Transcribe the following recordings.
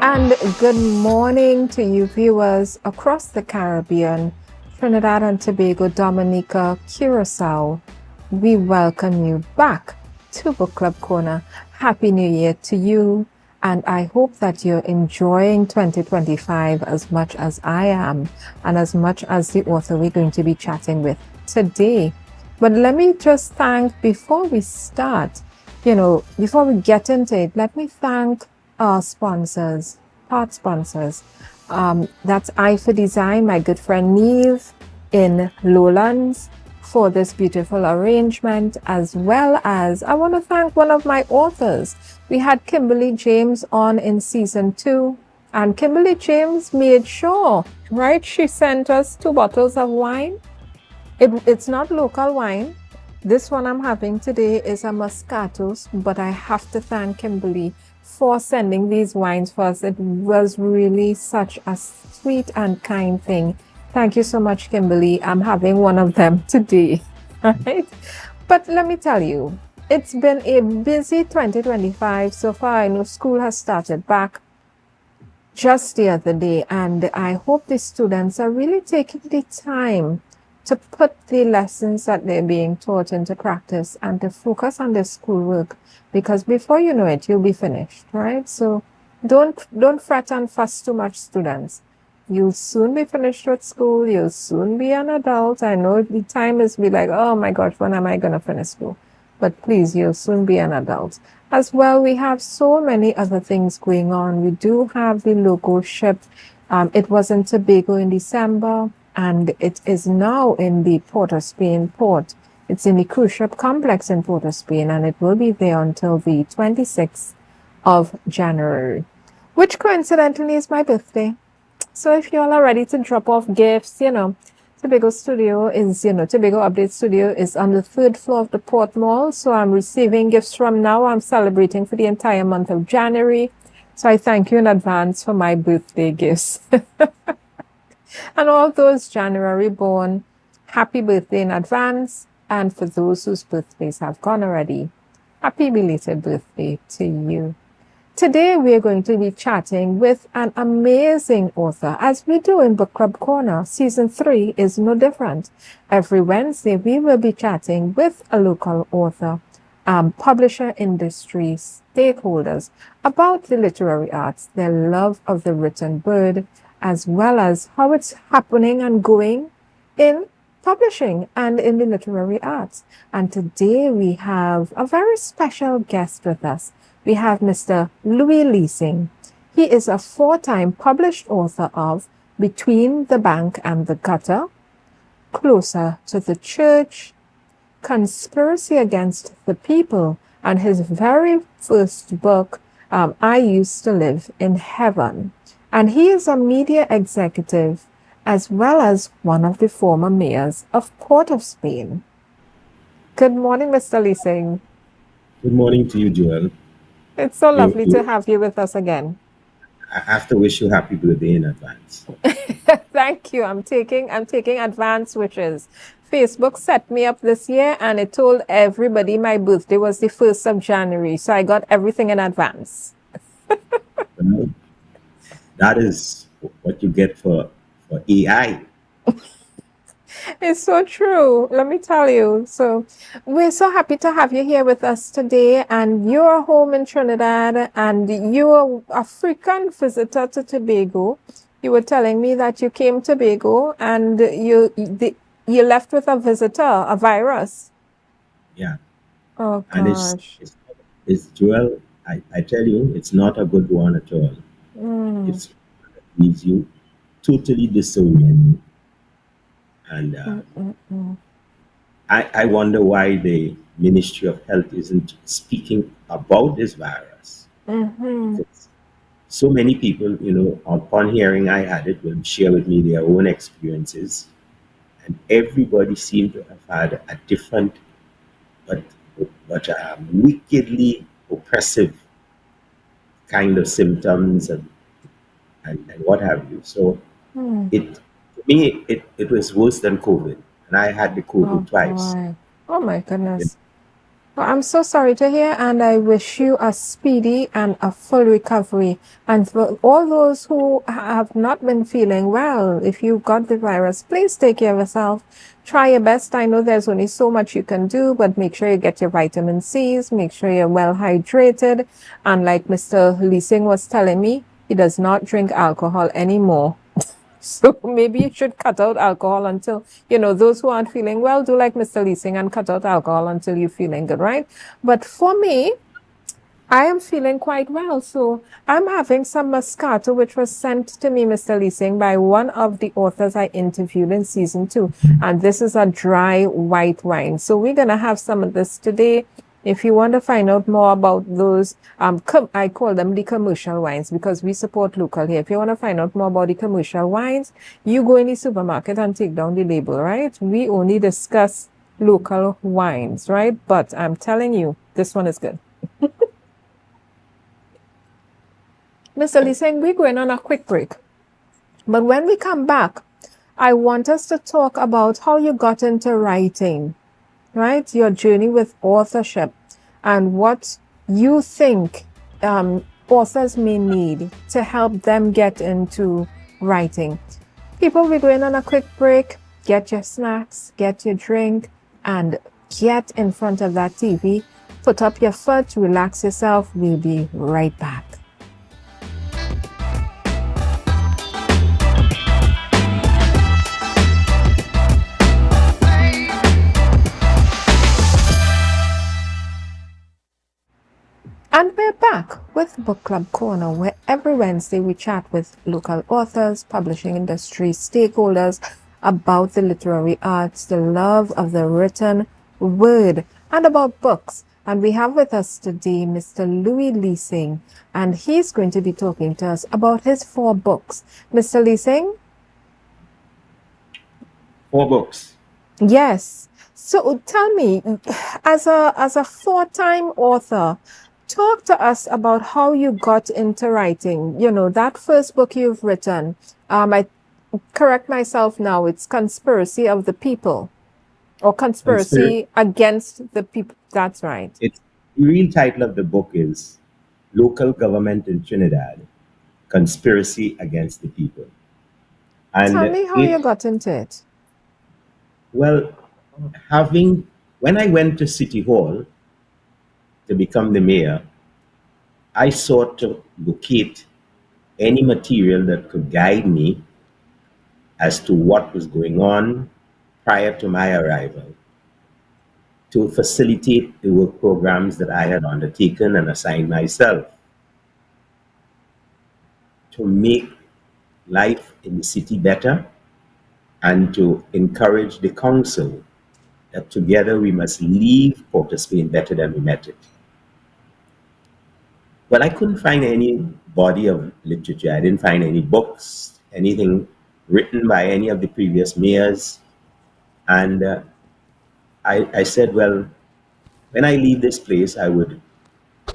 And good morning to you viewers across the Caribbean, Trinidad and Tobago, Dominica, Curacao. We welcome you back to Book Club Corner. Happy New Year to you. And I hope that you're enjoying 2025 as much as I am and as much as the author we're going to be chatting with today. But let me just thank, before we start, before we get into it, let me thank our sponsors, part sponsors. That's I for Design, my good friend Neve in Lowlands for this beautiful arrangement, as well as I want to thank one of my authors. We had Kimberly James on in season 2, and Kimberly James made sure, right? She sent us 2 bottles of wine. It's not local wine. This one I'm having today is a Moscato, but I have to thank Kimberly for sending these wines for us. It was really such a sweet and kind thing. Thank you so much, Kimberly. I'm having one of them today, right? But let me tell you, it's been a busy 2025 so far. I know school has started back just the other day, and I hope the students are really taking the time to put the lessons that they're being taught into practice and to focus on their schoolwork, because before you know it, you'll be finished, right? So don't fret and fuss too much, students. You'll soon be finished with school. You'll soon be an adult. I know the time is be like, oh my gosh, when am I going to finish school? But please, you'll soon be an adult. As well, we have so many other things going on. We do have the logo ship. It was in Tobago in December, and it is now in the Port of Spain port. It's in the cruise ship complex in Port of Spain, and it will be there until the 26th of January, which coincidentally is my birthday. So if you all are ready to drop off gifts, Tobago Update Studio is on the 3rd floor of the Port Mall. So I'm receiving gifts from now. I'm celebrating for the entire month of January. So I thank you in advance for my birthday gifts. And all those January born, happy birthday in advance. And for those whose birthdays have gone already, happy belated birthday to you. Today, we're going to be chatting with an amazing author, as we do in Book Club Corner. Season 3 is no different. Every Wednesday, we will be chatting with a local author, publisher, industry, stakeholders about the literary arts, their love of the written word, as well as how it's happening and going in publishing and in the literary arts. And today, we have a very special guest with us. We have Mr. Louis Leasing. He is a 4-time published author of Between the Bank and the Gutter, Closer to the Church, Conspiracy Against the People, and his very first book, I Used to Live in Heaven. And he is a media executive as well as one of the former mayors of Port of Spain. Good morning, Mr. Leasing. Good morning to you, Joel. It's so lovely to You have you with us again. I have to wish you happy birthday in advance. Thank you. I'm taking advance wishes. Facebook set me up this year and it told everybody my birthday was the 1st of January. So I got everything in advance. Well, that is what you get for AI. It's so true. Let me tell you. So we're so happy to have you here with us today. And you're home in Trinidad and you're a frequent visitor to Tobago. You were telling me that you came to Tobago and you left with a visitor, a virus. Yeah, Oh and gosh. it's Joel. I tell you, it's not a good one at all. Mm, It's leaves you totally disoriented, and mm, mm, mm. I wonder why the Ministry of Health isn't speaking about this virus, Mm-hmm. because so many people, upon hearing I had it, will share with me their own experiences, and everybody seemed to have had a different but wickedly oppressive kind of symptoms and what have you. So Mm. it to me it was worse than COVID, and I had the Oh COVID twice. boy. Oh my You know, goodness. Well, I'm so sorry to hear, and I wish you a speedy and a full recovery. And for all those who have not been feeling well, if you got the virus, please take care of yourself. Try your best. I know there's only so much you can do, but make sure you get your vitamin C's, make sure you're well hydrated. And like Mr. Leasing was telling me, he does not drink alcohol anymore. So maybe you should cut out alcohol until, those who aren't feeling well, do like Mr. Leasing and cut out alcohol until you're feeling good, right? But for me, I am feeling quite well. So I'm having some Moscato, which was sent to me, Mr. Leasing, by one of the authors I interviewed in season 2. And this is a dry white wine. So we're going to have some of this today. If you want to find out more about those, I call them the commercial wines because we support local here. If you want to find out more about the commercial wines, you go in the supermarket and take down the label, right? We only discuss local wines, right? But I'm telling you, this one is good. Mr. Lee saying we're going on a quick break. But when we come back, I want us to talk about how you got into writing, right? Your journey with authorship and what you think authors may need to help them get into writing. People, we're going on a quick break. Get your snacks, get your drink, and get in front of that TV. Put up your foot, relax yourself. We'll be right back. And we're back with Book Club Corner, where every Wednesday we chat with local authors, publishing industry stakeholders about the literary arts, the love of the written word, and about books. And we have with us today Mr. Louis Leasing, and he's going to be talking to us about his 4 books. Mr. Leasing? 4 books. Yes. So tell me, as a 4-time author, talk to us about how you got into writing. That first book you've written. I correct myself now. It's Conspiracy of the People, or Conspiracy. Conspiracy Against the People. That's right. It's the real title of the book is Local Government in Trinidad: Conspiracy Against the People. Tell And me how you it, got into it. well, having when I went to City Hall to become the mayor, I sought to locate any material that could guide me as to what was going on prior to my arrival, to facilitate the work programs that I had undertaken and assigned myself, to make life in the city better, and to encourage the council that together we must leave Port of Spain better than we met it. But I couldn't find any body of literature. I didn't find any books, anything written by any of the previous mayors. And I said, well, when I leave this place, I would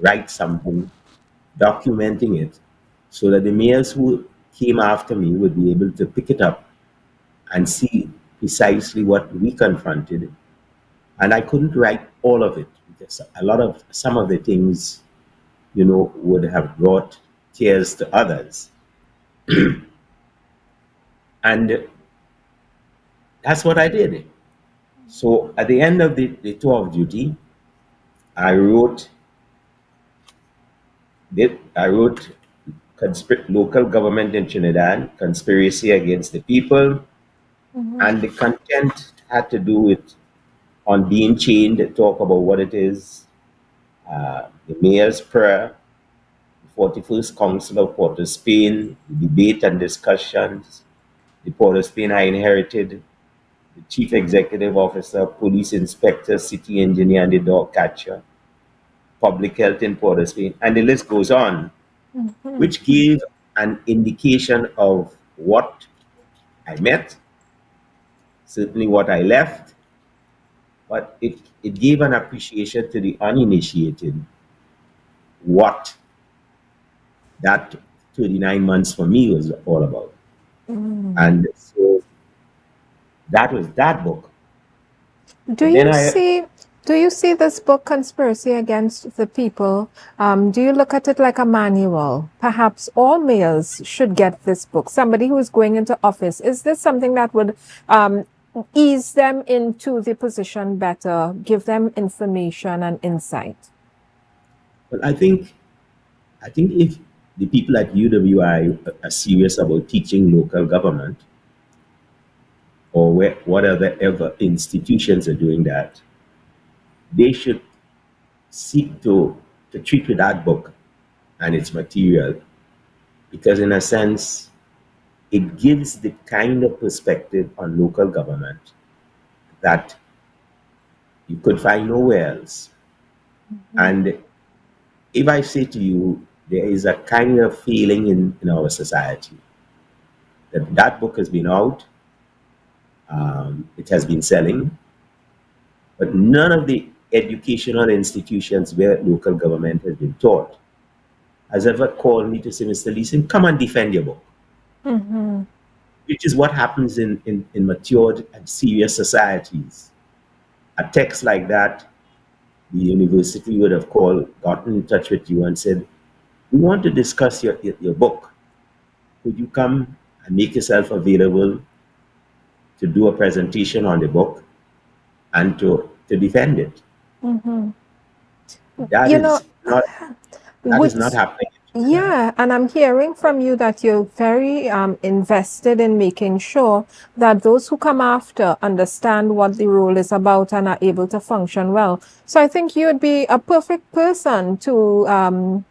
write something documenting it so that the mayors who came after me would be able to pick it up and see precisely what we confronted. And I couldn't write all of it because some of the things, would have brought tears to others. And that's what I did. So at the end of the tour of duty, I wrote Local Government in Trinidad, Conspiracy Against the People, Mhm. and the content had to do with on being chained, talk about what it is, the mayor's prayer, the 41st Council of Port of Spain, the debate and discussions, the Port of Spain I inherited, the chief executive officer, police inspector, city engineer, and the dog catcher, public health in Port of Spain, and the list goes on, Mhm. which gave an indication of what I met, certainly what I left, but it gave an appreciation to the uninitiated what that 39 months for me was all about. Mm. And so that was that book. Do And then you I, see? Do you see this book, Conspiracy Against the People? Do you look at it like a manual? Perhaps all mayors should get this book. Somebody who is going into office. Is this something that would um, ease them into the position better, give them information and insight? But I think if the people at UWI are serious about teaching local government, or whatever institutions are doing that, they should seek to treat with that book and its material, because in a sense it gives the kind of perspective on local government that you could find nowhere else. And if I say to you, there is a kind of feeling in our society that that book has been out, it has been selling, but none of the educational institutions where local government has been taught has ever called me to say, Mr. Leeson, come and defend your book, Mm-hmm. which is what happens in matured and serious societies. A text like that, the university would have gotten in touch with you and said, we want to discuss your book. Could you come and make yourself available to do a presentation on the book and to defend it? Mm-hmm. That You know, is not that is not which happening. Yeah, and I'm hearing from you that you're very invested in making sure that those who come after understand what the role is about and are able to function well. So I think you'd be a perfect person to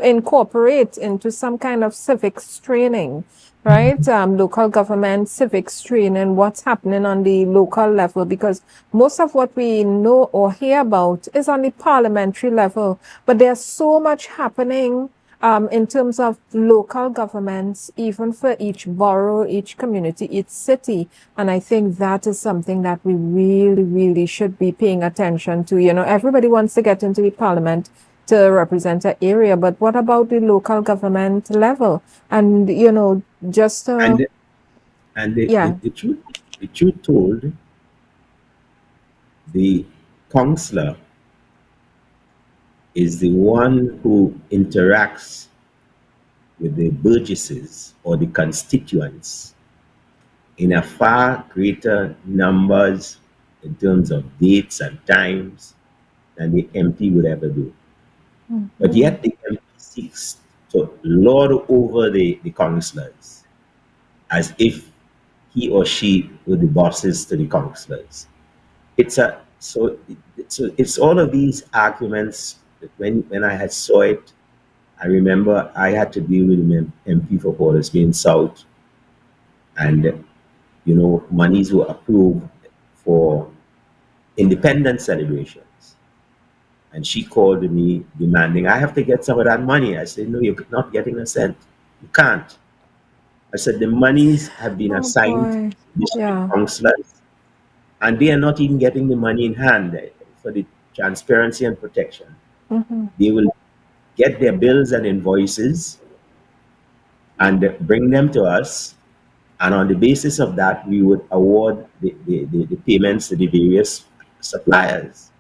incorporate into some kind of civics training, right? Local government civics training, what's happening on the local level, because most of what we know or hear about is on the parliamentary level, but there's so much happening in terms of local governments, even for each borough, each community, each city. And I think that is something that we really, really should be paying attention to. You know, everybody wants to get into the parliament to represent an area, but what about the local government level? And, you know, just, And and yeah. the truth told, the counselor is the one who interacts with the burgesses or the constituents in a far greater numbers in terms of dates and times than the MP would ever do. But Mhm. yet the MP seeks to lord over the councillors as if he or she were the bosses to the councillors. It's all of these arguments that when I had saw it, I remember I had to deal with an MP for Porters being South, and monies were approved for independence celebrations. And she called me demanding, I have to get some of that money. I said, no, you're not getting a cent. You can't. I said, the monies have been Oh assigned to boy. district Yeah. councillors, and they are not even getting the money in hand for the transparency and protection. Hmm. They will get their bills and invoices and bring them to us. And on the basis of that, we would award the payments to the various suppliers.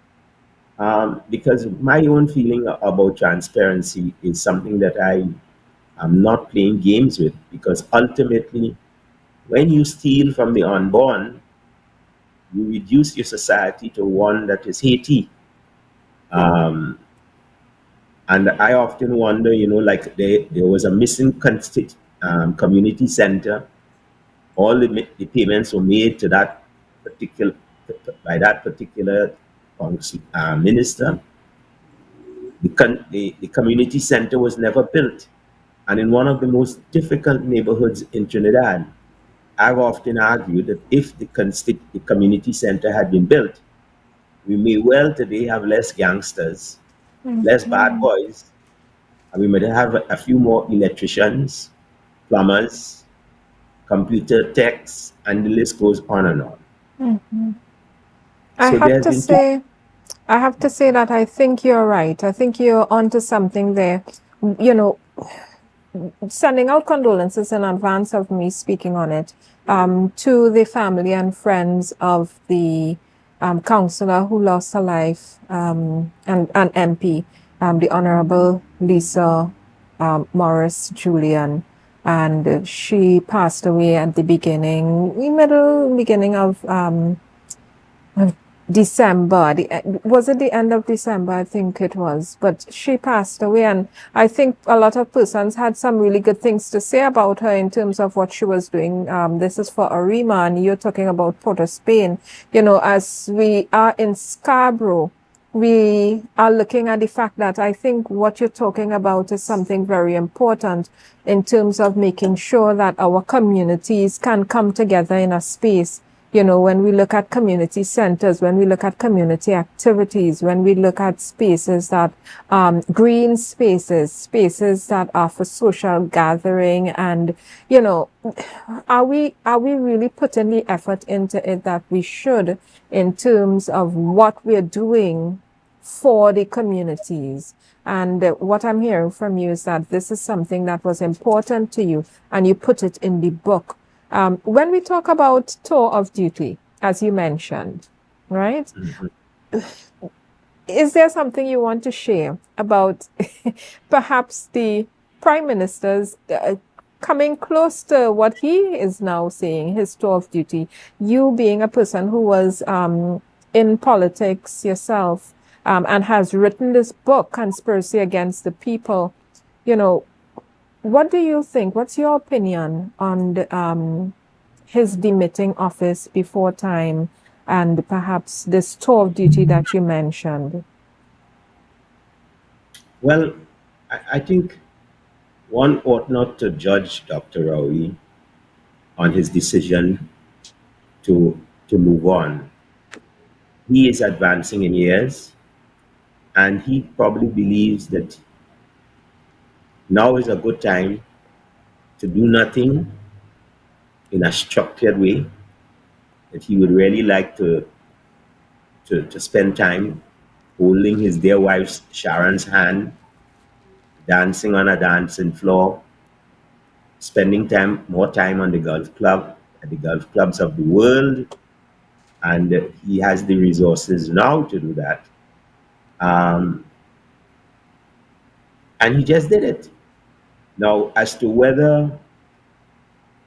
Because my own feeling about transparency is something that I am not playing games with, because ultimately, when you steal from the unborn, you reduce your society to one that is Haiti. Um, and I often wonder, like there was a missing community center. All the payments were made to that particular by that particular minister. The community center was never built. And in one of the most difficult neighborhoods in Trinidad, I've often argued that if the community center had been built, we may well today have less gangsters, less bad Hmm. boys, and we might have a few more electricians, plumbers, computer techs, and the list goes on and on. Hmm. I So have there's to been too. say, I have to say that I think you're right. I think you're onto something there. You know, sending out condolences in advance of me speaking on it to the family and friends of the councillor who lost her life, and an MP, the Honorable Lisa Morris Julian. And she passed away at the beginning of December. Was it the end of December? I think it was. But she passed away, and I think a lot of persons had some really good things to say about her in terms of what she was doing. This is for Arima, and you're talking about Port of Spain. As we are in Scarborough, we are looking at the fact that I think what you're talking about is something very important in terms of making sure that our communities can come together in a space. When we look at community centers, when we look at community activities, when we look at spaces that, green spaces that are for social gathering, and, are we really putting the effort into it that we should in terms of what we're doing for the communities? And what I'm hearing from you is that this is something that was important to you, and you put it in the book. When we talk about tour of duty, as you mentioned, right? Mhm. Is there something you want to share about perhaps the Prime Minister's coming close to what he is now saying, his tour of duty? You being a person who was in politics yourself, and has written this book, Conspiracy Against the People, you know, what do you think? What's your opinion on his demitting office before time, and perhaps this tour of duty that you mentioned? Well, I think one ought not to judge Dr. Rawi on his decision to move on. He is advancing in years, and he probably believes that now is a good time to do nothing in a structured way. That he would really like to spend time holding his dear wife Sharon's hand, dancing on a dancing floor, spending more time on the golf club, at the golf clubs of the world, and he has the resources now to do that. Um, and he just did it. Now, as to whether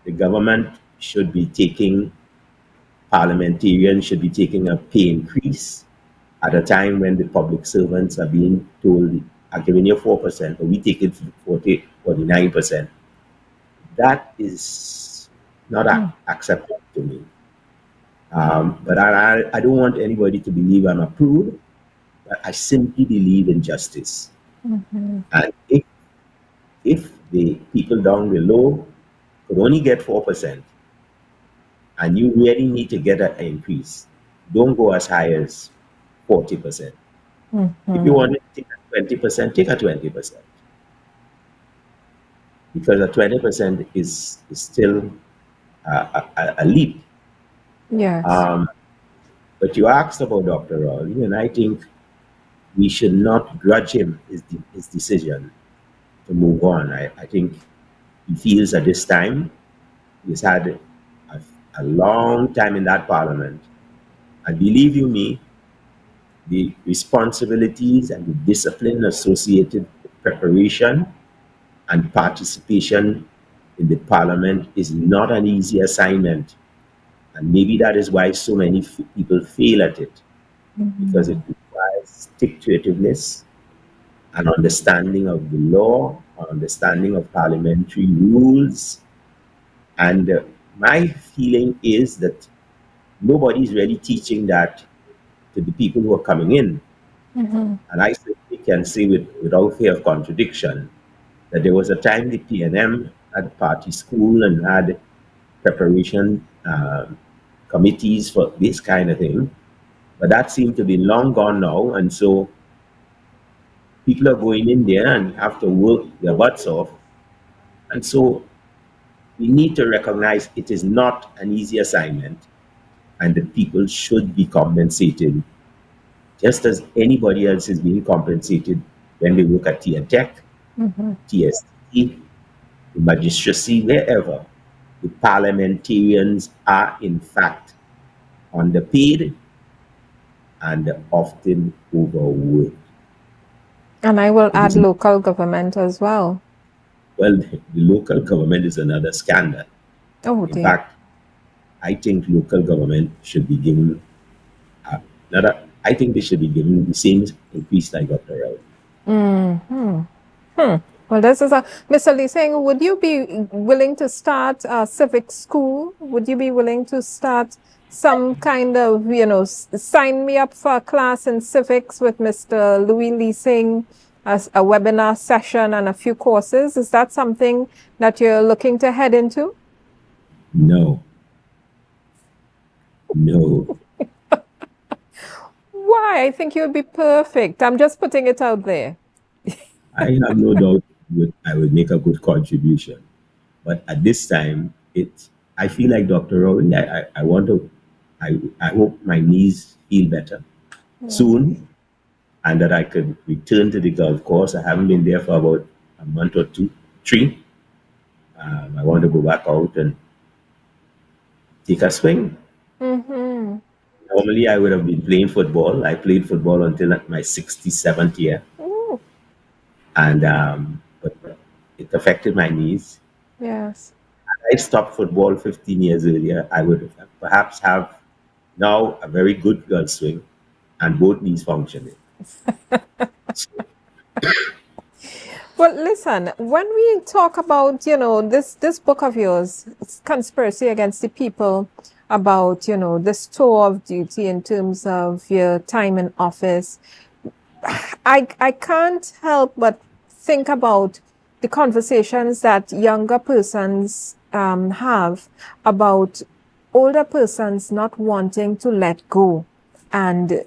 the government should be taking, parliamentarians should be taking a pay increase at a time when the public servants are being told, I'm giving you 4%, but we take it to 49%. That is not Mm, acceptable to me. But I don't want anybody to believe I'm a prude, but I simply believe in justice. mhm, And if the people down below could only get 4%, and you really need to get an increase, don't go as high as 40%. If you mhm. want to take a 20%, take a 20%, because a 20% is still a leap. Yes. Um, but you asked about Dr. Rowley, and I think we should not grudge him his decision to move on. I think he feels at this time he's had a long time in that parliament. And believe you me, the responsibilities and the discipline associated with preparation and participation in the parliament is not an easy assignment. And maybe that is why so many people fail at it, because it Mhm, requires stick to itiveness, an understanding of the law, an understanding of parliamentary rules. And my feeling is that nobody is really teaching that to the people who are coming in. mhm, And I certainly can say without fear of contradiction that there was a time the PNM had party school and had preparation committees for this kind of thing. But that seemed to be long gone now. And so people are going in there and have to work their butts off. And so we need to recognize it is not an easy assignment, and that people should be compensated just as anybody else is being compensated when they work at Tech, mhm, TST, the magistracy, wherever. The parliamentarians are in fact underpaid, and often overworked. And I will It add is, local government as well. well, the local government is another scandal. Oh In dear. fact, I think local government should be given, not a, I think they should be given the same increase like Dr. Rao. Hmm. Hmm. Well, this is a Mr. Lee saying, would you be willing to start a civic school? Would you be willing to start some kind of, sign me up for a class in civics with Mr. Louis Lee Singh as a webinar session and a few courses? Is that something that you're looking to head into? No, no. Why? I think you'd be perfect. I'm just putting it out there. I have no doubt I would make a good contribution. But at this time, I feel like Dr. Rowley, I want to, I hope my knees heal better Yes. soon and that I could return to the golf course. I haven't been there for about a month or two, three. I want to go back out and take a swing. Mm-hmm. Normally, I would have been playing football. I played football until my 67th year, Ooh, and but it affected my knees. yes. I stopped football 15 years earlier. I would perhaps have now a very good girl swing and both knees functioning. Well, listen, when we talk about, this book of yours, it's Conspiracy Against the People, about, this tour of duty in terms of your time in office, I can't help but think about the conversations that younger persons have about older persons not wanting to let go and,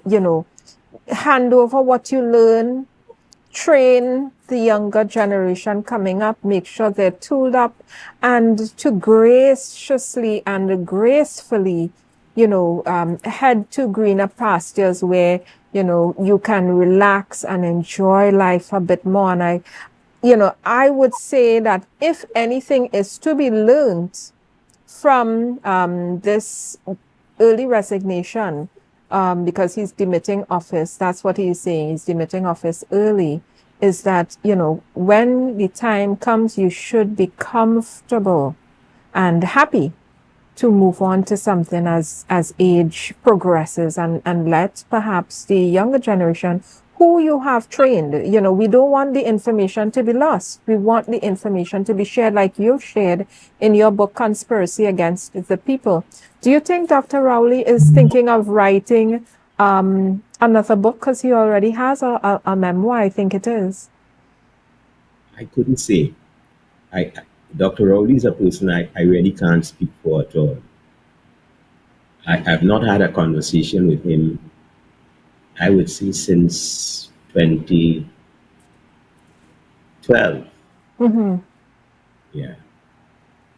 hand over what you learn, train the younger generation coming up, make sure they're tooled up, and to graciously and gracefully, head to greener pastures where, you can relax and enjoy life a bit more. And I would say that if anything is to be learned from this early resignation, because he's demitting office, that's what he's saying, he's demitting office early, is that, when the time comes, you should be comfortable and happy to move on to something as age progresses, and let perhaps the younger generation who you have trained, we don't want the information to be lost. We want the information to be shared like you shared in your book, Conspiracy Against the People. Do you think Dr. Rowley is thinking of writing another book? Because he already has a memoir, I think it is. I couldn't say. I Dr. Rowley is a person I really can't speak for at all. I've not had a conversation with him, I would say, since 2012. Mm-hmm. Yeah.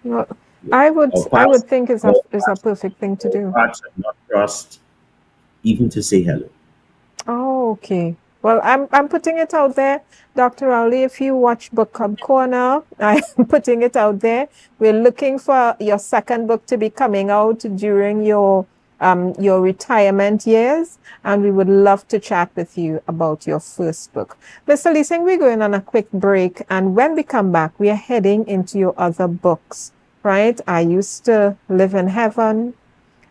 Well, I would think it's a, Our is a perfect thing to do. paths have not crossed even to say hello. Oh, okay. Well, I'm putting it out there, Dr. Rowley. If you watch Book Club Corner, I'm putting it out there. We're looking for your second book to be coming out during your retirement years, and we would love to chat with you about your first book. Mr. Lee Singh, we're going on a quick break, and when we come back, we are heading into your other books, right? I Used to Live in Heaven,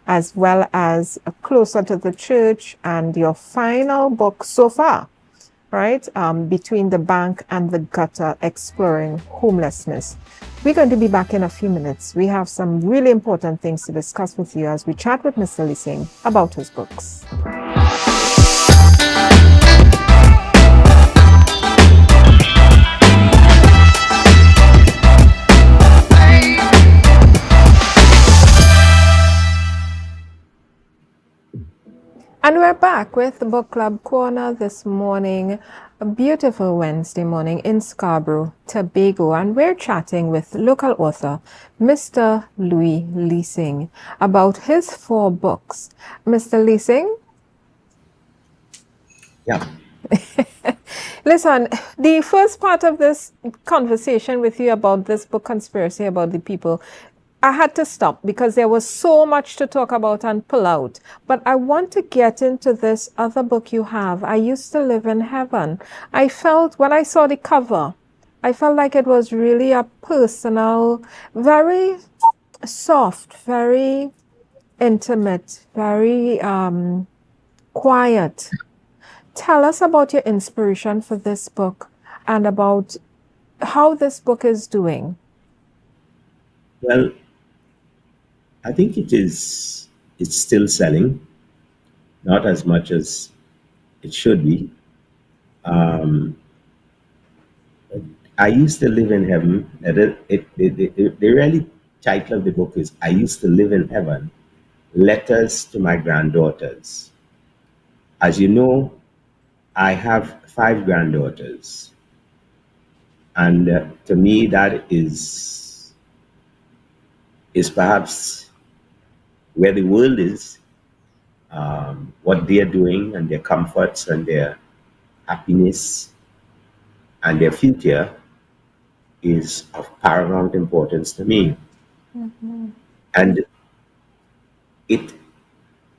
as well as Closer to the Church, and your final book so far, right? Between the Bank and the Gutter, Exploring Homelessness. We're going to be back in a few minutes. We have some really important things to discuss with you as we chat with Mr. Lee Singh about his books. And we're back with the Book Club Corner this morning, a beautiful Wednesday morning in Scarborough, Tobago, and we're chatting with local author Mr. Louis Lee Singh about his 4 books. Mr. Lee Singh, Yeah. listen, the first part of this conversation with you about this book, Conspiracy About the People, I had to stop because there was so much to talk about and pull out. But I want to get into this other book you have. I used to live in heaven. I felt when I saw the cover, I felt like it was really a personal, very soft, very intimate, very quiet. Tell us about your inspiration for this book and about how this book is doing. Well, I think it's still selling, not as much as it should be. Um, I used to live in heaven. The really title of the book is I Used to Live in Heaven, Letters to My Granddaughters. As you know, I have five granddaughters. And to me, that is perhaps where the world is, what they're doing and their comforts and their happiness and their future is of paramount importance to me. Mhm. And it,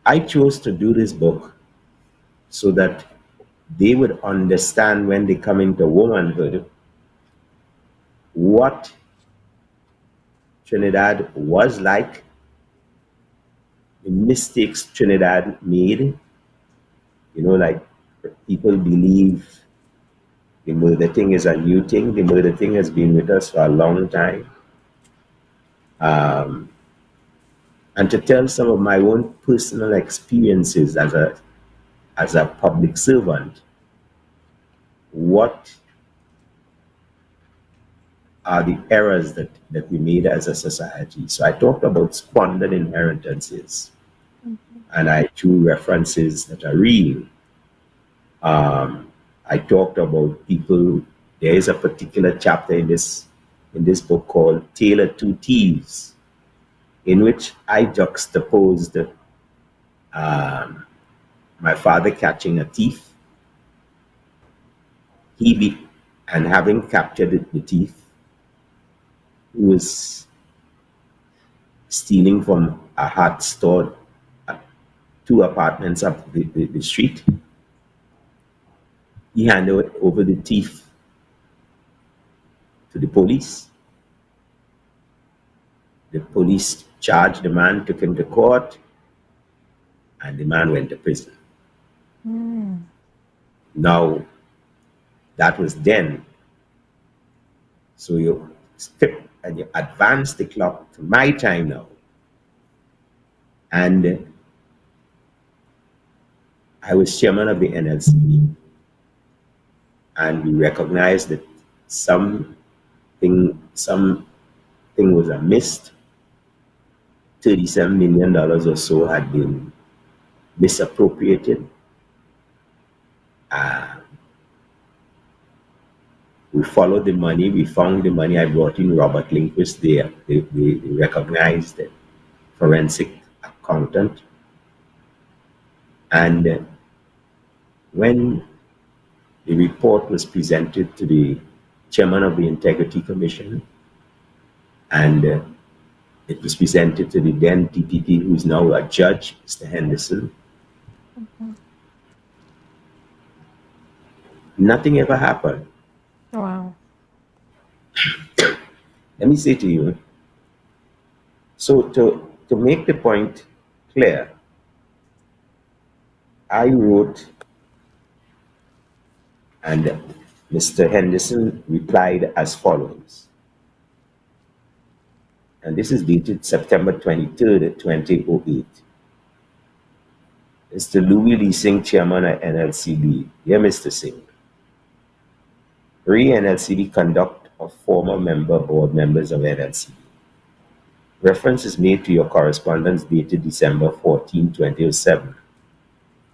I chose to do this book so that they would understand when they come into womanhood what Trinidad was like, the mistakes Trinidad made. You know, like people believe the murder thing is a new thing. The murder thing has been with us for a long time. Um, and to tell some of my own personal experiences as a public servant, what are the errors that we made as a society. So I talked about squandered inheritances, and I drew references that are real. I talked about people. There is a particular chapter in this book called "Tale of Two Thieves," in which I juxtaposed um, my father catching a thief, he be, and having captured the thief, who was stealing from a hut store, uh, two apartments up the street. He handed over the thief to the police. The police charged the man, took him to court, and the man went to prison. Mm. Now, that was then. So you skip and you advance the clock to my time now. And I was chairman of the NLCB, and we recognized that something was amiss. $37 million or so had been misappropriated. Uh, we followed the money, we found the money. I brought in Robert Lindquist there. They recognized the forensic accountant. And when the report was presented to the chairman of the Integrity Commission, and it was presented to the then DPP, who is now a judge, Mr. Henderson, Mhm. nothing ever happened. Wow. Let me say to you, so to make the point clear, I wrote, and Mr. Henderson replied as follows. And this is dated September 23rd, 2008. Mr. Louis Lee Singh, Chairman at NLCB. Dear Mr. Singh, re-NLCB conduct of former member board members of NLCB. Reference is made to your correspondence dated December 14, 2007.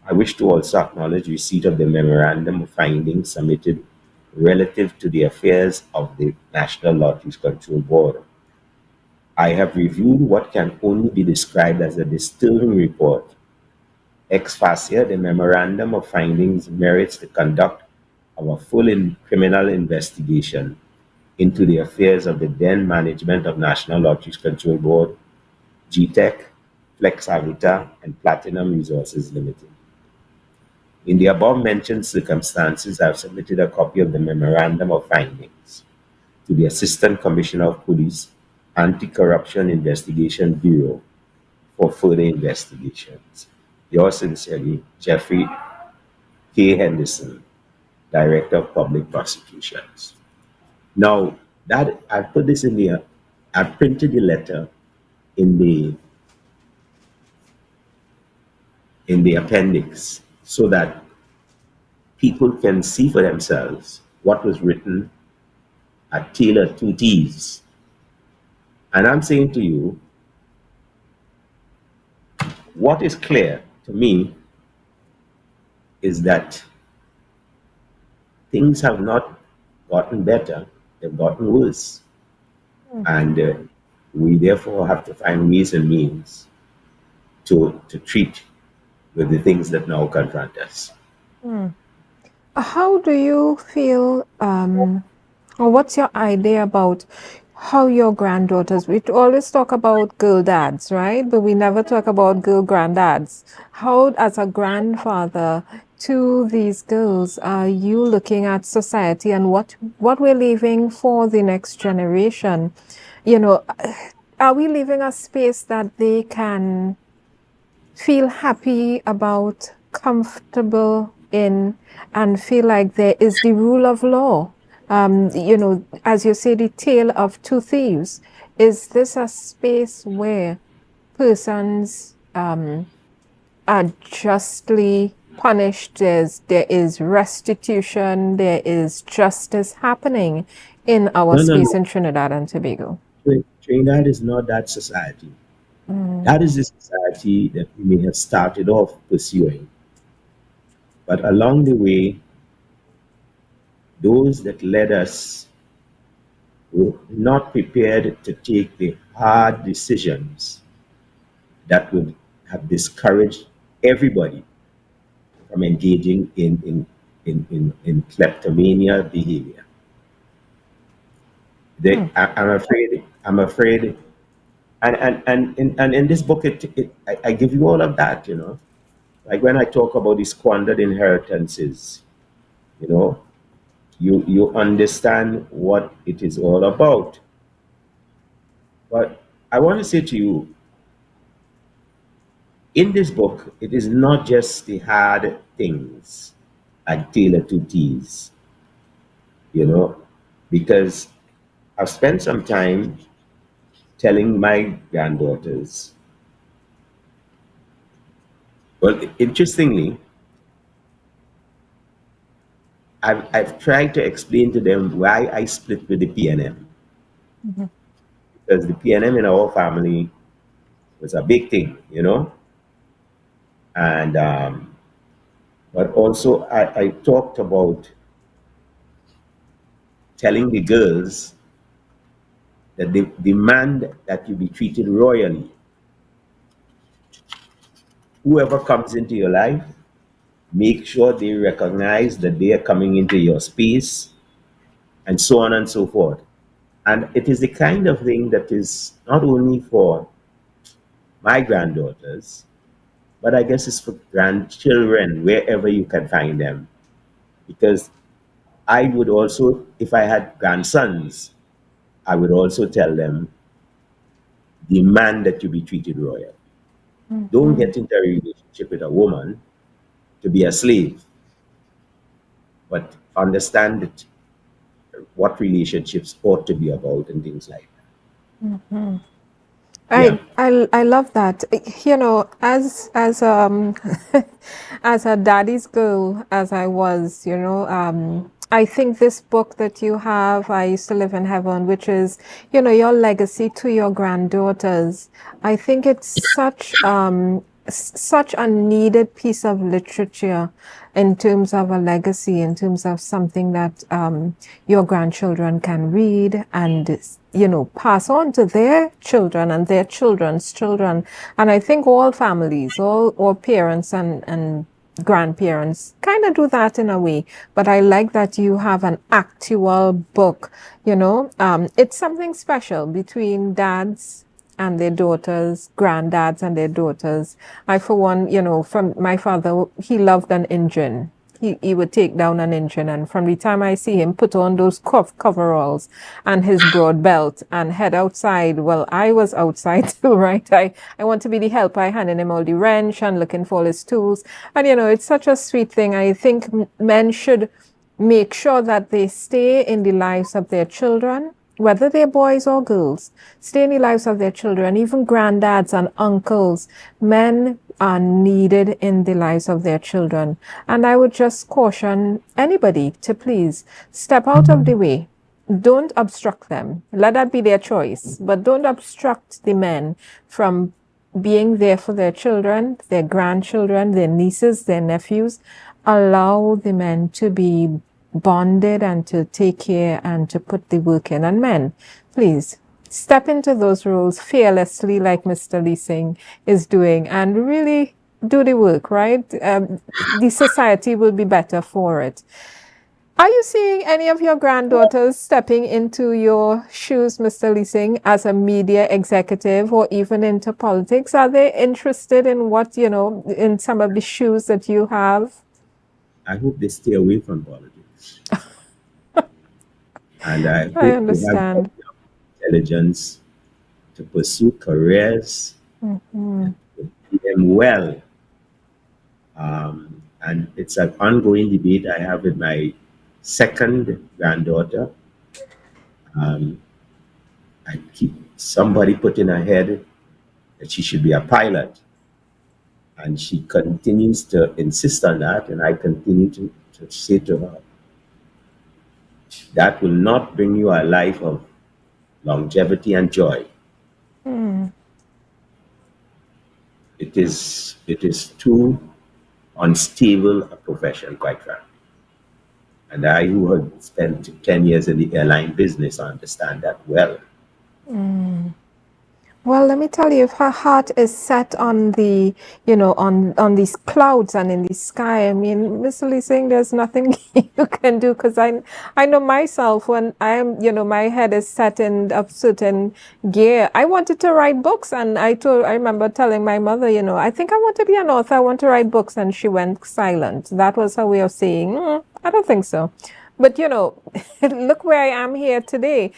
I wish to also acknowledge receipt of the memorandum of findings submitted relative to the affairs of the National Lotteries Control Board. I have reviewed what can only be described as a disturbing report. Ex facie, the memorandum of findings merits the conduct of a full criminal investigation into the affairs of the then management of National Lotteries Control Board, GTEC, Flex Avita, and Platinum Resources Limited. In the above mentioned circumstances, I have submitted a copy of the Memorandum of Findings to the Assistant Commissioner of Police, Anti-Corruption Investigation Bureau for further investigations. Yours sincerely, Jeffrey K. Henderson, Director of Public Prosecutions. Now, that I put this in the, I printed the letter in the appendix so that people can see for themselves what was written at Taylor 2Ts. And I'm saying to you, what is clear to me is that things have not gotten better, they've gotten worse. And we therefore have to find ways and means to treat with the things that now confront us. How do you feel, or what's your idea about how your granddaughters, we always talk about girl dads, right? But we never talk about girl granddads. How, as a grandfather to these girls, are you looking at society and what we're leaving for the next generation? You know, are we leaving a space that they can feel happy about, comfortable in, and feel like there is the rule of law? You know, as you say, the tale of two thieves. Is this a space where persons are justly punished? There is restitution, there is justice happening in our No, no, space no. in Trinidad and Tobago? Trinidad is not that society. That is the society that we may have started off pursuing. But along the way, those that led us were not prepared to take the hard decisions that would have discouraged everybody from engaging in kleptomania behavior. I'm afraid, and in this book, I give you all of that, you know. Like when I talk about the squandered inheritances, you know, you understand what it is all about. But I want to say to you, in this book, it is not just the hard things like Taylor to tease, you know, because I've spent some time telling my granddaughters. Well, interestingly, I've tried to explain to them why I split with the PNM. Because the PNM in our family was a big thing, you know. And but also I talked about telling the girls that they demand that you be treated royally. Whoever comes into your life, make sure they recognize that they are coming into your space, and so on and so forth. And it is the kind of thing that is not only for my granddaughters, but I guess it's for grandchildren, wherever you can find them. Because I would also, if I had grandsons, I would also tell them, demand that you be treated royal. Don't get into a relationship with a woman to be a slave, but understand that what relationships ought to be about and things like that. Yeah. I love that. You know, as as a daddy's girl as I was, you know, I think this book that you have, I Used to Live in Heaven, which is, you know, your legacy to your granddaughters. I think it's such a needed piece of literature in terms of a legacy, in terms of something that your grandchildren can read and, you know, pass on to their children and their children's children. And I think all families, all parents and grandparents kind of do that in a way, but I like that you have an actual book. It's something special between dads and their daughters, granddads and their daughters. I, for one, from my father, he loved an engine. He would take down an engine, and from the time I see him put on those coveralls and his broad belt and head outside, well, I was outside too, right? I want to be the helper, I handing him all the wrench and looking for all his tools. And it's such a sweet thing. I think men should make sure that they stay in the lives of their children, whether they're boys or girls, stay in the lives of their children, even granddads and uncles. Men are needed in the lives of their children. And I would just caution anybody to please step out of the way. Don't obstruct them. Let that be their choice. But don't obstruct the men from being there for their children, their grandchildren, their nieces, their nephews. Allow the men to be bonded and to take care and to put the work in. And men, please step into those roles fearlessly like Mr. Lee Singh is doing and really do the work, right? The society will be better for it. Are you seeing any of your granddaughters stepping into your shoes, Mr. Lee Singh, as a media executive or even into politics? Are they interested in what, in some of the shoes that you have? I hope they stay away from politics. And I I hope they have understand. intelligence to pursue careers, to do them well. And it's an ongoing debate I have with my second granddaughter. Um, I keep somebody put in her head that she should be a pilot. And she continues to insist on that, and I continue to say to her, that will not bring you a life of longevity and joy. It is too unstable a profession, quite frankly. And I, who had spent 10 years in the airline business, understand that well. Well, let me tell you, if her heart is set on the, on these clouds and in the sky, I mean, Mr. Lee saying there's nothing you can do, because I know myself when I am, my head is set in a certain gear. I wanted to write books, and I remember telling my mother, I think I want to be an author. I want to write books, and she went silent. That was her way of saying, I don't think so. But, look where I am here today.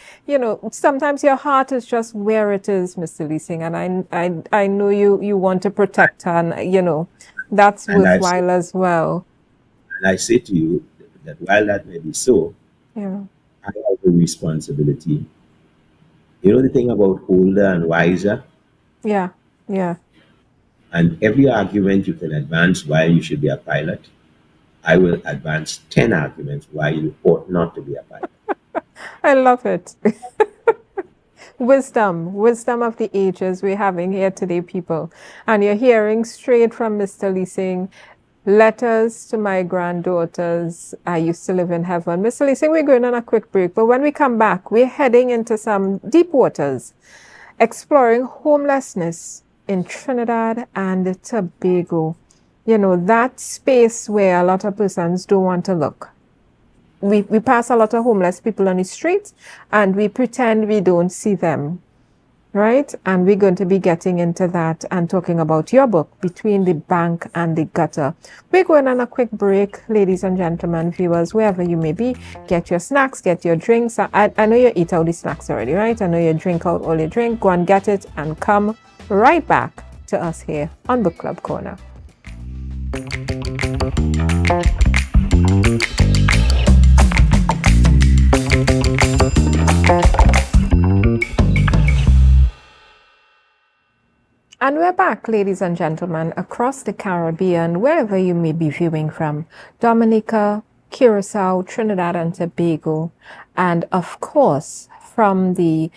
Sometimes your heart is just where it is, Mr. Lee Singh, and I know you want to protect her, and, that's And I say, worthwhile as well. and I say to you that while that may be so, Yeah. I have a responsibility. You know the thing about older and wiser, Yeah. Yeah. and every argument you can advance why you should be a pilot, I will advance 10 arguments why you ought not to be a pilot. I love it. Wisdom of the ages we're having here today, people. And you're hearing straight from Mr. Lee Singh, letters to my granddaughters. I used to live in heaven. Mr. Lee Singh, we're going on a quick break, but when we come back, we're heading into some deep waters, exploring homelessness in Trinidad and Tobago. That space where a lot of persons don't want to look. We pass a lot of homeless people on the streets and we pretend we don't see them, right? And we're going to be getting into that and talking about your book, Between the Bank and the Gutter. We're going on a quick break, ladies and gentlemen, viewers, wherever you may be. Get your snacks, get your drinks. I know you eat all the snacks already, right? I know you drink out all your drink. Go and get it and come right back to us here on Book Club Corner. And we're back, ladies and gentlemen, across the Caribbean, wherever you may be viewing from, Dominica, Curacao, Trinidad and Tobago, and of course, from the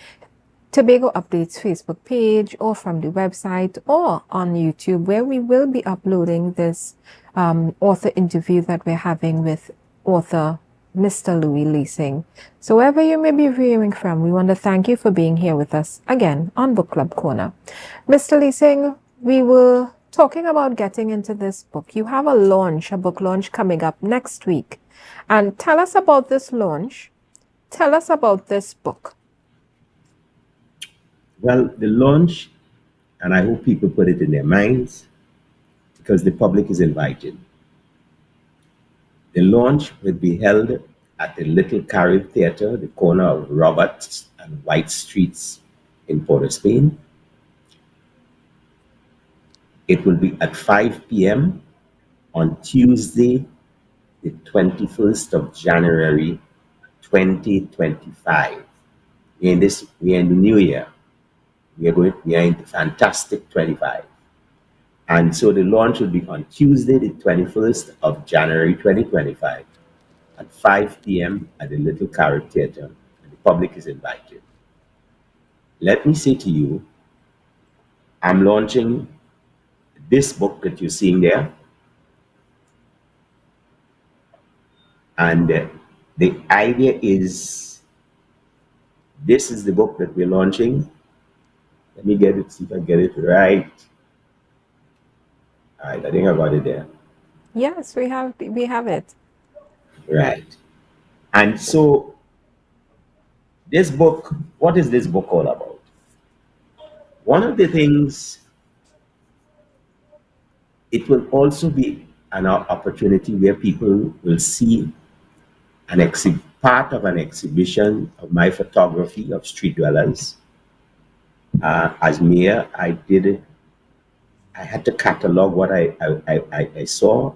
Tobago Updates Facebook page or from the website or on YouTube, where we will be uploading this author interview that we're having with author Mr. Louis Lee Singh. So wherever you may be viewing from, we want to thank you for being here with us again on Book Club Corner. Mr. Lee Singh, we were Talking about getting into this book, you have a launch, a book launch coming up next week. And tell us about this launch. Tell us about this book. Well, the launch, and I hope people put it in their minds because the public is invited. The launch will be held at the Little Carib Theatre, the corner of Roberts and White Streets in Port of Spain. It will be at 5 p.m. on Tuesday, the 21st of January, 2025. We are in the new year. We are in the fantastic 25. And so the launch will be on Tuesday, the 21st of January, 2025 at 5 p.m. at the Little Carib Theatre, and the public is invited. Let me say to you, I'm launching this book that you're seeing there, and the idea is this is the book that we're launching. Let me get it, see if I get it right. All right, I think I got it there. Yes, we have it. Right. And so this book, what is this book all about? One of the things, it will also be an opportunity where people will see part of an exhibition of my photography of street dwellers. As mayor, I had to catalog what I saw,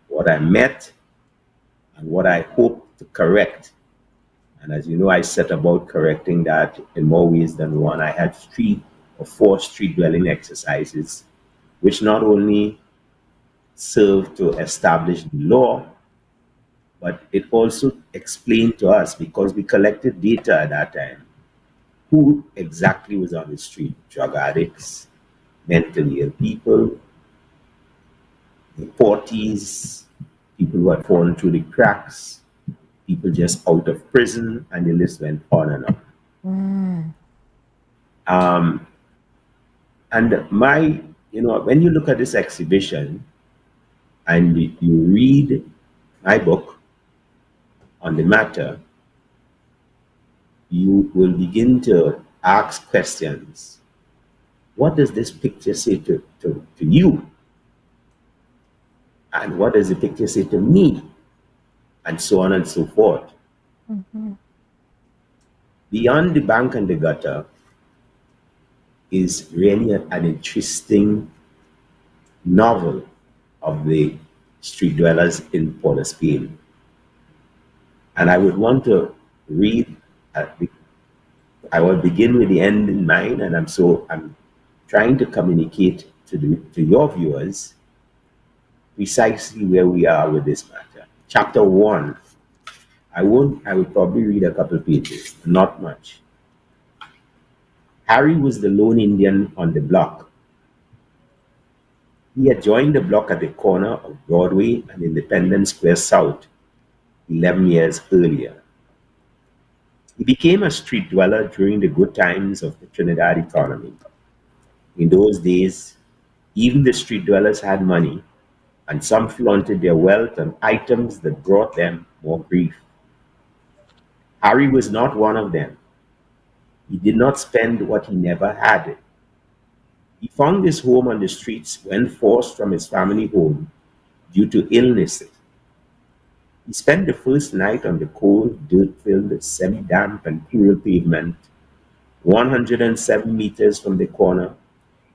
what I met, and what I hope to correct. And as you know, I set about correcting that in more ways than one. I had 3 or 4 street dwelling exercises, which not only served to establish the law, but it also explained to us, because we collected data at that time, who exactly was on the street: drug addicts, mentally ill people, deportees, people who had fallen through the cracks, people just out of prison, and the list went on and on. Mm. Um, and when you look at this exhibition and you read my book on the matter, you will begin to ask questions. What does this picture say to you? And what does the picture say to me? And so on and so forth. Mhm. Beyond the bank and the gutter is really an interesting novel of the street dwellers in Port of Spain. And I would want to read, I will begin with the end in mind, and I'm trying to communicate to your viewers precisely where we are with this matter. Chapter 1. I will probably read a couple pages, not much. Harry was the lone Indian on the block. He had joined the block at the corner of Broadway and Independence Square South 11 years earlier. He became a street dweller during the good times of the Trinidad economy. In those days, even the street dwellers had money, and some flaunted their wealth on items that brought them more grief. Harry was not one of them. He did not spend what he never had. He found his home on the streets when forced from his family home due to illness. He spent the first night on the cold, dirt-filled, semi-damp and cruel pavement, 107 meters from the corner,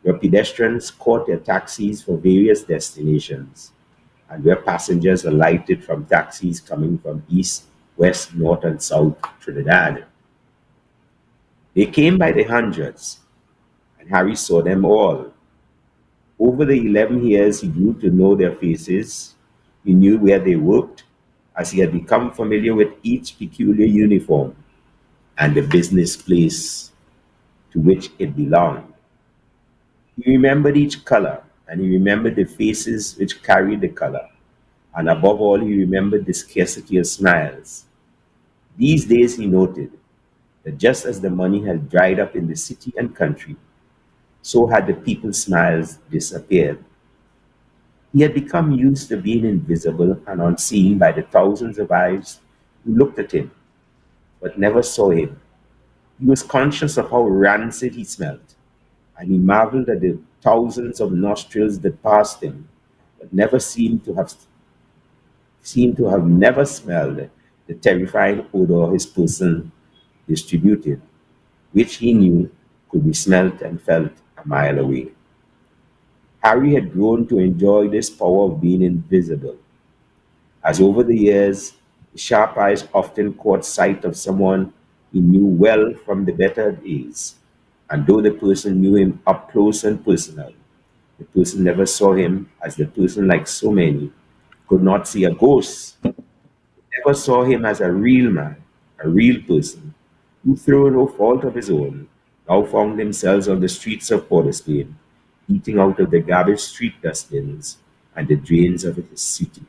where pedestrians caught their taxis for various destinations, and where passengers alighted from taxis coming from east, west, north, and south Trinidad. They came by the hundreds, and Harry saw them all. Over the 11 years, he grew to know their faces. He knew where they worked, as he had become familiar with each peculiar uniform and the business place to which it belonged. He remembered each color, and he remembered the faces which carried the color. And above all, he remembered the scarcity of smiles. These days, he noted that just as the money had dried up in the city and country, So had the people's smiles disappeared. He had become used to being invisible and unseen by the thousands of eyes who looked at him but never saw him. He was conscious of how rancid he smelled, and he marveled at the thousands of nostrils that passed him, but never seemed to have never smelled the terrifying odor his person distributed, which he knew could be smelt and felt a mile away. Harry had grown to enjoy this power of being invisible, as over the years his sharp eyes often caught sight of someone he knew well from the better days, and though the person knew him up close and personal, the person never saw him as the person, like so many, could not see a ghost, never saw him as a real man, a real person, who, through no fault of his own, now found themselves on the streets of Port Spain, eating out of the garbage street dustbins and the drains of his city,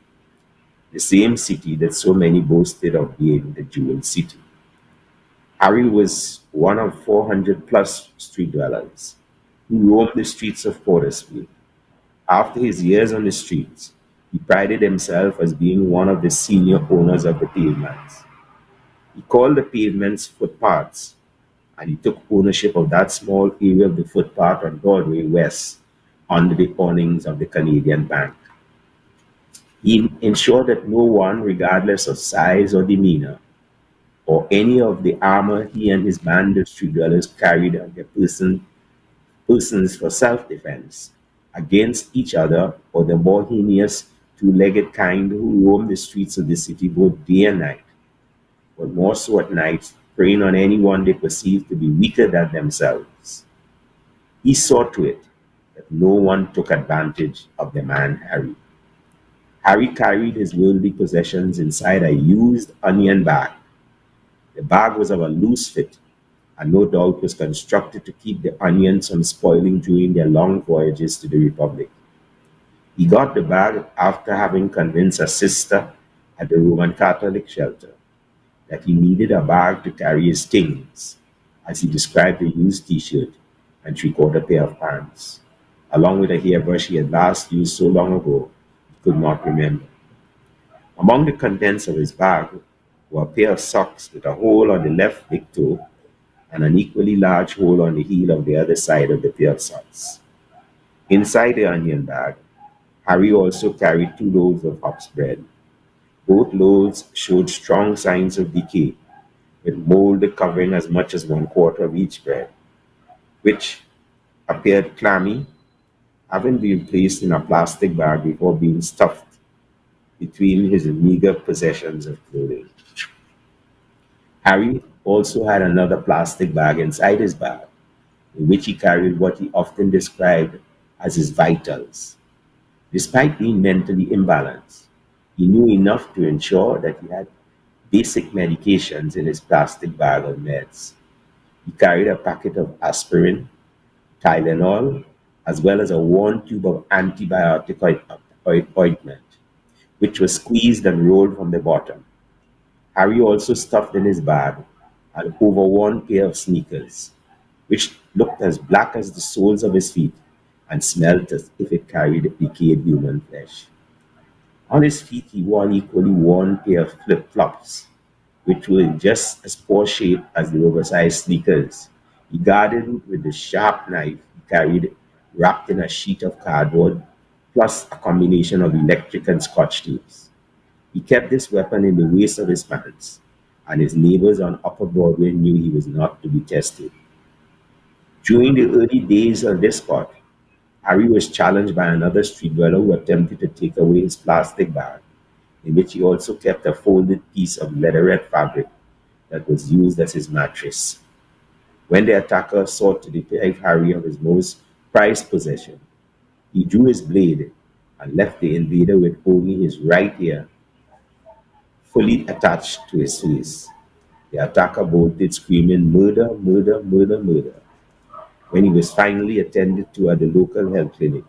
the same city that so many boasted of being the jewel city. Harry was one of 400 plus street dwellers who roamed the streets of Port Spain. After his years on the streets, he prided himself as being one of the senior owners of the pavements. He called the pavements footpaths, and he took ownership of that small area of the footpath on Broadway West under the awnings of the Canadian Bank. He ensured that no one, regardless of size or demeanor, or any of the armor he and his band of street dwellers carried on their persons for self-defense against each other or the more heinous two-legged kind who roamed the streets of the city both day and night, but more so at night, preying on anyone they perceived to be weaker than themselves. He saw to it that no one took advantage of the man Harry. Harry carried his worldly possessions inside a used onion bag. The bag was of a loose fit and no doubt was constructed to keep the onions from spoiling during their long voyages to the Republic. He got the bag after having convinced a sister at the Roman Catholic shelter that he needed a bag to carry his things, as he described a used t shirt and three-quarter pair of pants, along with a hairbrush he had last used so long ago he could not remember. Among the contents of his bag were a pair of socks with a hole on the left big toe and an equally large hole on the heel of the other side of the pair of socks. Inside the onion bag, Harry also carried 2 loaves of hops bread. Both loaves showed strong signs of decay, with mold covering as much as one quarter of each bread, which appeared clammy, having been placed in a plastic bag before being stuffed between his meager possessions of clothing. Harry also had another plastic bag inside his bag, in which he carried what he often described as his vitals. Despite being mentally imbalanced, he knew enough to ensure that he had basic medications in his plastic bag of meds. He carried a packet of aspirin, Tylenol, as well as a worn tube of antibiotic ointment, which was squeezed and rolled from the bottom. Harry also stuffed in his bag an overworn pair of sneakers, which looked as black as the soles of his feet and smelt as if it carried decayed human flesh. On his feet, he wore an equally worn pair of flip flops, which were in just as poor shape as the oversized sneakers. He guarded with the sharp knife he carried wrapped in a sheet of cardboard, plus a combination of electric and scotch tapes. He kept this weapon in the waist of his pants, and his neighbors on Upper Broadway knew he was not to be tested. During the early days of this spot, Harry was challenged by another street dweller who attempted to take away his plastic bag, in which he also kept a folded piece of leatherette fabric that was used as his mattress. When the attacker sought to deprive Harry of his most prized possession, he drew his blade and left the invader with only his right ear fully attached to his face. The attacker bolted, screaming, "Murder, murder, murder, murder." When he was finally attended to at the local health clinic,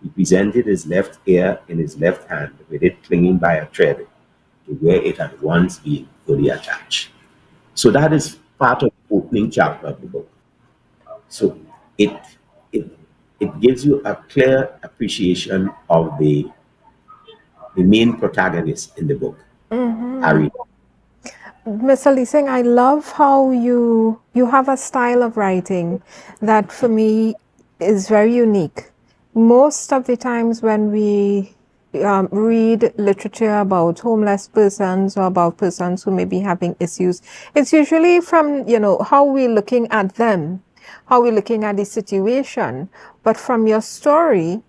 he presented his left ear in his left hand with it clinging by a thread to where it had once been fully attached. So that is part of the opening chapter of the book. So it it gives you a clear appreciation of the main protagonist in the book, Harry. Mr. Lee Sing, I love how you have a style of writing that for me is very unique. Most of the times when we read literature about homeless persons or about persons who may be having issues, it's usually from, how we're looking at them, how we're looking at the situation. But from your story,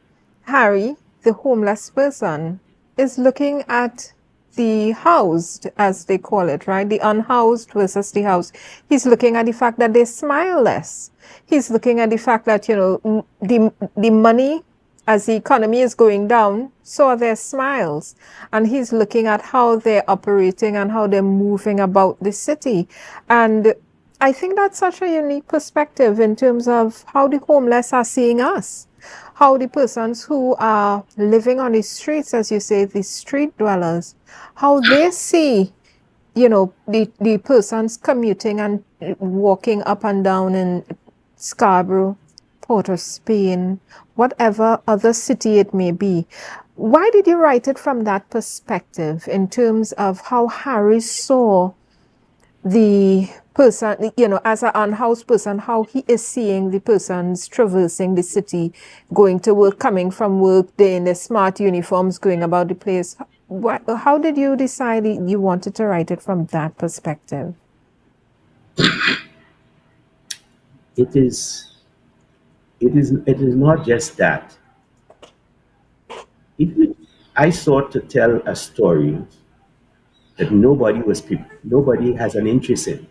Harry, the homeless person, is looking at the housed, as they call it, right? The unhoused versus the housed. He's looking at the fact that they smile less. He's looking at the fact that, the money, as the economy is going down, so are their smiles. And he's looking at how they're operating and how they're moving about the city. And I think that's such a unique perspective in terms of how the homeless are seeing us, how the persons who are living on the streets, as you say, the street dwellers, how they see, the persons commuting and walking up and down in Scarborough, Port of Spain, whatever other city it may be. Why did you write it from that perspective in terms of how Harry saw the person, as an unhoused person, how he is seeing the persons traversing the city, going to work, coming from work, they in their smart uniforms, going about the place? How did you decide you wanted to write it from that perspective? It is, it is not just that. I sought to tell a story that nobody has an interest in.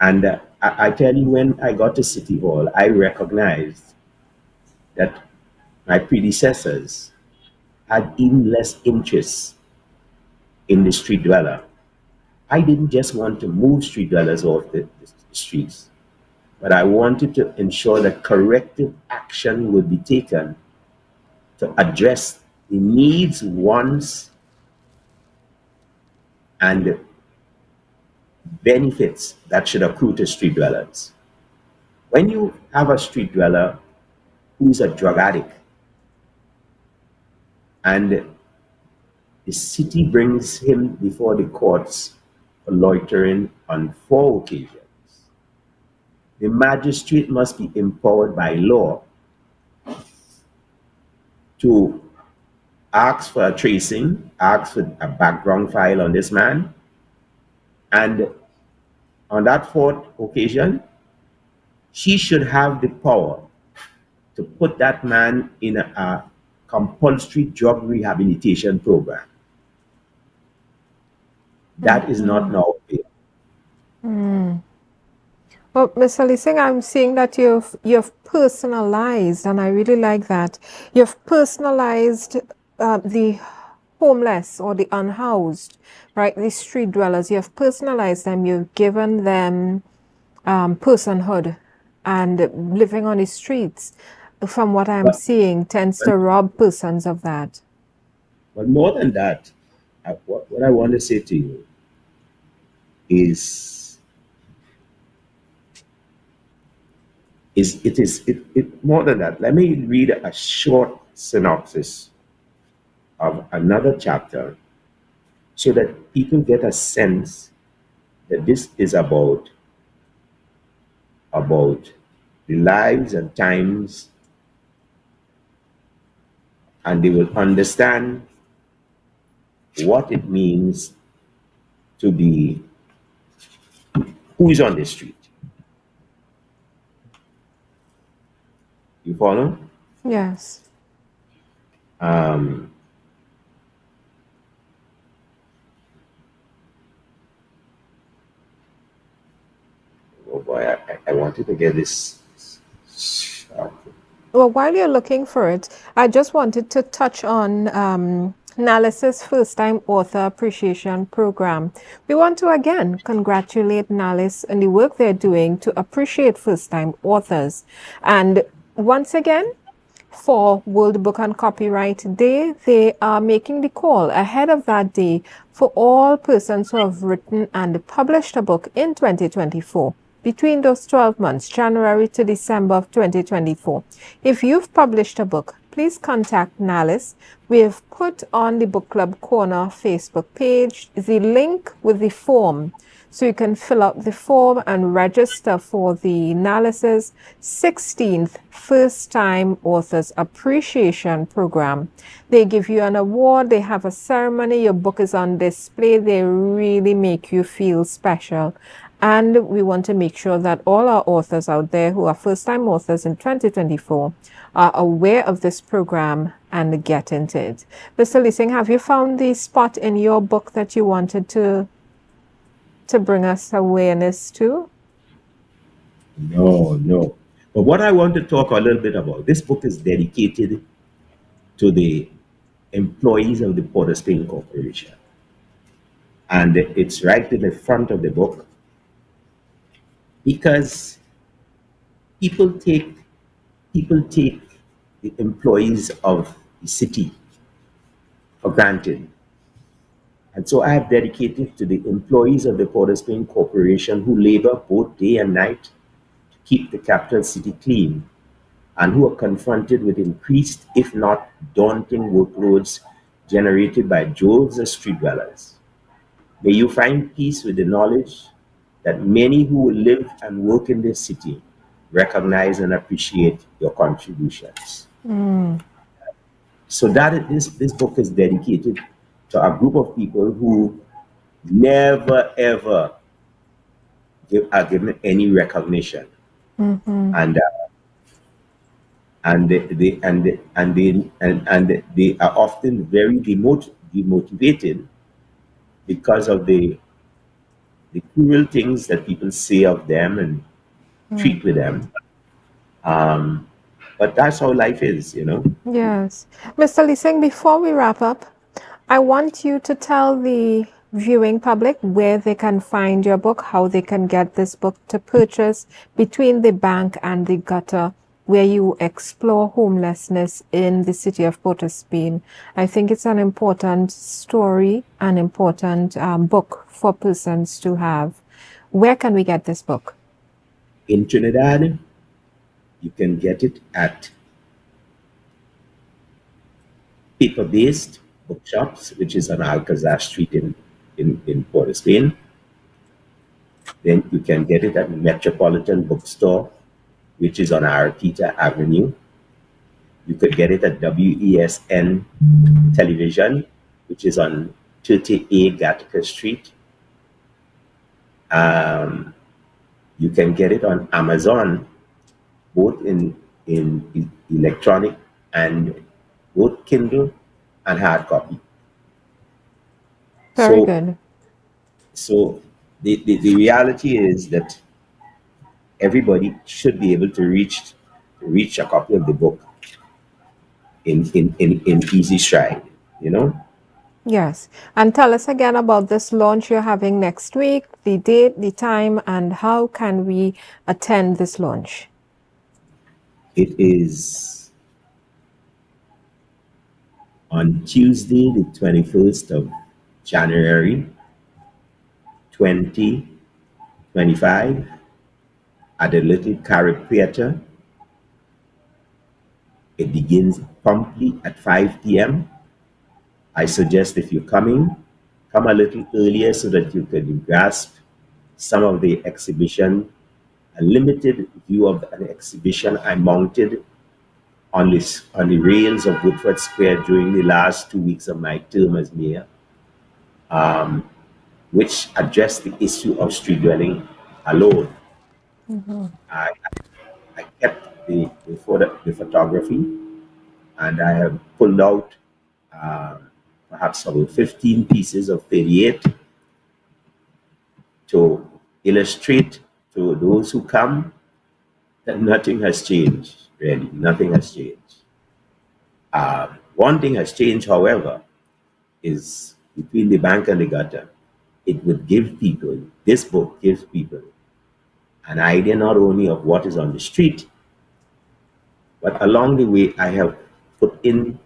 And I tell you, when I got to City Hall, I recognized that my predecessors had even less interest in the street dweller. I didn't just want to move street dwellers off the streets, but I wanted to ensure that corrective action would be taken to address the needs, wants, and benefits that should accrue to street dwellers. When you have a street dweller who's a drug addict and the city brings him before the courts for loitering on 4 occasions, the magistrate must be empowered by law to ask for a tracing, ask for a background file on this man, and on that fourth occasion, she should have the power to put that man in a compulsory drug rehabilitation program. That is not now available. Well, Mr. Lising, I'm seeing that you've personalized, and I really like that. You've personalized the homeless or the unhoused, right? The street dwellers. You've personalized them. You've given them personhood, and living on the streets, from what I'm But, seeing, tends to rob persons of that. but more than that, what I want to say to you is it more than that. Let me read a short synopsis of another chapter so that people get a sense that this is about the lives and times, and they will understand what it means to be who is on the street. You follow? Yes. Um, oh boy, I wanted to get this. Well, while you're looking for it, I just wanted to touch on Nalis's First Time Author Appreciation Program. We want to again congratulate Nalis on the work they're doing to appreciate first time authors. And once again, for World Book and Copyright Day, they are making the call ahead of that day for all persons who have written and published a book in 2024. between those 12 months, January to December of 2024. If you've published a book, please contact Nalis. We have put on the Book Club Corner Facebook page the link with the form. So you can fill out the form and register for the Nalis's 16th First Time Authors Appreciation Program. They give you an award, they have a ceremony, your book is on display, they really make you feel special. And we want to make sure that all our authors out there who are first time authors in 2024 are aware of this program and get into it. Mr. Leasing, have you found the spot in your book that you wanted to bring us awareness to? No, no. But what I want to talk a little bit about, this book is dedicated to the employees of the Port of Spain Corporation. And it's right in the front of the book because people take people take the employees of the city for granted. And so I have dedicated to the employees of the Port of Spain Corporation who labor both day and night to keep the capital city clean and who are confronted with increased, if not daunting, workloads generated by droves of street dwellers. May you find peace with the knowledge that many who live and work in this city recognize and appreciate your contributions. So this book is dedicated to a group of people who never ever are given any recognition, and they are often very demotivated because of the cruel things that people say of them and treat with them. Um, but that's how life is, you know. Yes. Mr. Leasing, before we wrap up, I want you to tell the viewing public where they can find your book, how they can get this book to purchase, Between the Bank and the Gutter, where you explore homelessness in the city of Port of Spain. I think it's an important story, an important book for persons to have. Where can we get this book? In Trinidad, you can get it at paper-based bookshops, which is on Alcazar Street in Port of Spain. Then you can get it at Metropolitan Bookstore, which is on Arakita Avenue. You could get it at WESN Television, which is on 30A Gattaca Street. You can get it on Amazon, both in electronic and both Kindle and hard copy. Very So, good. so the reality is that everybody should be able to reach a copy of the book in easy stride, you know. Yes. And tell us again about this launch you're having next week, the date, the time, and how can we attend this launch? It is on Tuesday, the 21st of January, 2025, at the Little Carib Theatre. It begins promptly at 5 p.m. I suggest if you're coming, come a little earlier so that you can grasp some of the exhibition, a limited view of an exhibition I mounted on the rails of Woodford Square during the last 2 weeks of my term as mayor, which addressed the issue of street dwelling alone. I, I kept the photography, and I have pulled out perhaps about 15 pieces of 38 to illustrate to those who come that nothing has changed, really. Nothing has changed. One thing has changed, however, is Between the Bank and the Gutter. It would give people, this book gives people an idea not only of what is on the street, but along the way, I have put in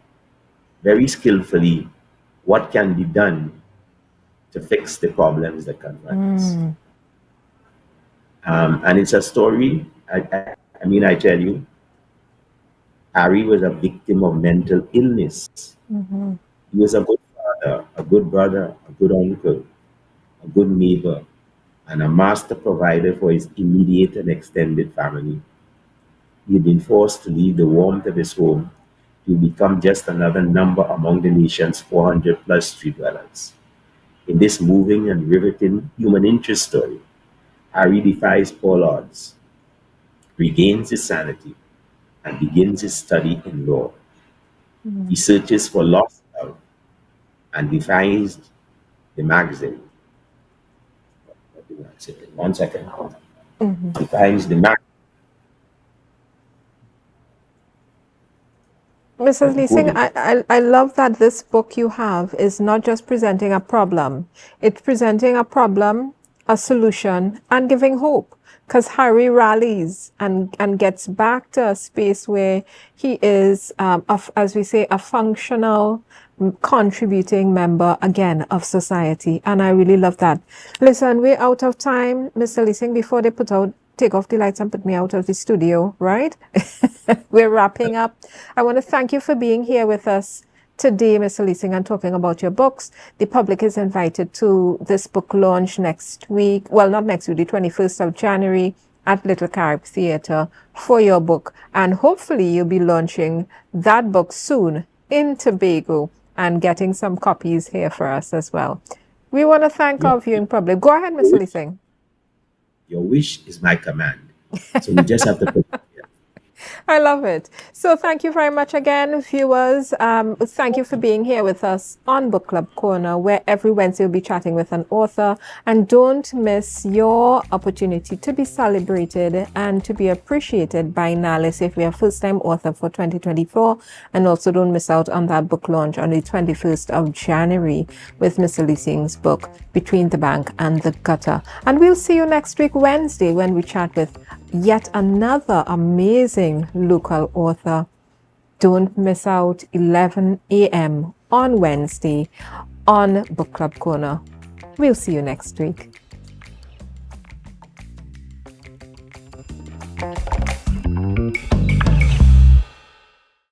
very skillfully what can be done to fix the problems that confront us. And it's a story. I mean, I tell you, Harry was a victim of mental illness. Mm-hmm. He was a good father, a good brother, a good uncle, a good neighbor, and a master provider for his immediate and extended family. He had been forced to leave the warmth of his home to become just another number among the nation's 400 plus street dwellers. In this moving and riveting human interest story, Harry defies all odds, regains his sanity, and begins his study in law. He searches for lost love and defines the magazine. One second. Mm-hmm. Defines the magazine. Mrs. Leasing, Good. I love that this book you have is not just presenting a problem. It's presenting a problem, a solution, and giving hope. Because Harry rallies and gets back to a space where he is, as we say, a functional, contributing member again of society. And I really love that. Listen, we're out of time, Mr. Leasing, before they take off the lights and put me out of the studio, right? We're wrapping up. I want to thank you for being here with us today, Mr. Leasing, and talking about your books. The public is invited to this book launch next week. Well, not next week, the 21st of January at Little Carib Theatre for your book. And hopefully you'll be launching that book soon in Tobago and getting some copies here for us as well. We want to thank Your, our viewing public. Go ahead, Mr. Leasing. your wish is my command. So we just have to put it here. I love it. So thank you very much again, viewers. Thank you for being here with us on Book Club Corner, where every Wednesday we'll be chatting with an author. And don't miss your opportunity to be celebrated and to be appreciated by NALIS if you're a first-time author for 2024. And also don't miss out on that book launch on the 21st of January with Mr. Leasing's book, Between the Bank and the Gutter. And we'll see you next week, Wednesday, when we chat with yet another amazing local author. Don't miss out 11 a.m. on Wednesday on Book Club Corner. We'll see you next week.